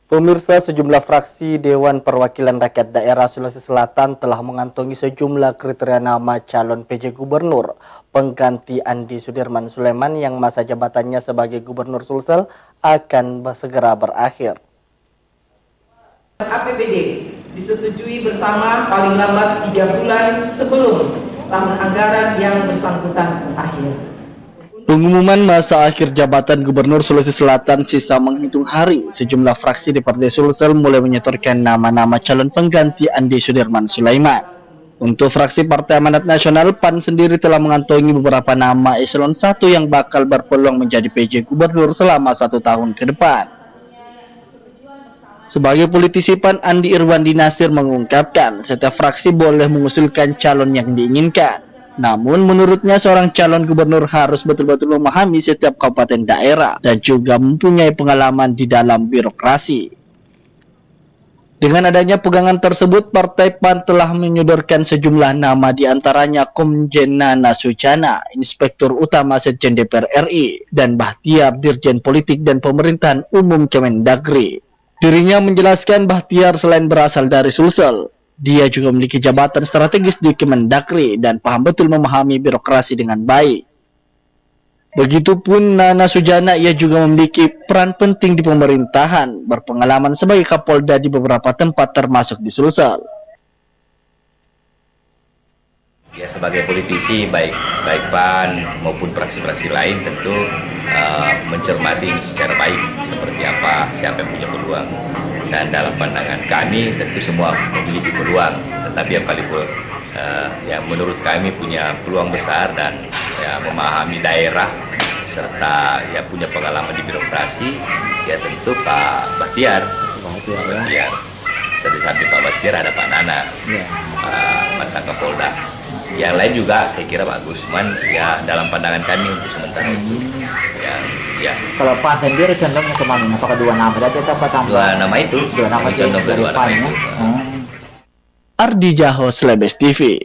Pemirsa, sejumlah fraksi Dewan Perwakilan Rakyat Daerah Sulawesi Selatan telah mengantongi sejumlah kriteria nama calon PJ Gubernur pengganti Andi Sudirman Sulaiman yang masa jabatannya sebagai Gubernur Sulsel akan segera berakhir. APBD disetujui bersama paling lambat 3 bulan sebelum tahun anggaran yang bersangkutan berakhir. Pengumuman masa akhir jabatan Gubernur Sulawesi Selatan sisa menghitung hari. Sejumlah fraksi di Partai Sulsel mulai menyetorkan nama-nama calon pengganti Andi Sudirman Sulaiman. Untuk fraksi Partai Amanat Nasional, PAN sendiri telah mengantongi beberapa nama eselon 1 yang bakal berpeluang menjadi PJ Gubernur selama 1 tahun ke depan. Sebagai politisi PAN, Andi Irwandi Nasir mengungkapkan setiap fraksi boleh mengusulkan calon yang diinginkan. Namun menurutnya seorang calon gubernur harus betul-betul memahami setiap kabupaten daerah dan juga mempunyai pengalaman di dalam birokrasi. Dengan adanya pegangan tersebut, Partai PAN telah menyodorkan sejumlah nama, diantaranya Komjen Nana Sujana, Inspektur Utama Setjen DPR RI, dan Bahtiar, Dirjen Politik dan Pemerintahan Umum Kemendagri. Dirinya menjelaskan Bahtiar selain berasal dari Sulsel, dia juga memiliki jabatan strategis di Kemendagri dan paham betul memahami birokrasi dengan baik. Begitupun Nana Sujana, ia juga memiliki peran penting di pemerintahan, berpengalaman sebagai Kapolda di beberapa tempat termasuk di Sulsel. Ya, sebagai politisi baik PAN maupun fraksi-fraksi lain tentu mencermati ini secara baik seperti apa, siapa yang punya peluang. Dan dalam pandangan kami tentu semua memiliki peluang, tetapi yang paling yang menurut kami punya peluang besar dan ya, memahami daerah serta ya punya pengalaman di birokrasi, ya tentu Pak Bahtiar. Di samping Pak Bahtiar ada Pak Nana, mantan Kapolda. Yang lain juga saya kira bagus, cuman ya dalam pandangan kami untuk sementara itu. Ya. Kalau PAN sendiri condongnya kemana? Apakah 2 nama saja atau tambah? 2 nama itu. 2 nama condong ke 2 nama itu. Ardi Jaho, Slebes TV.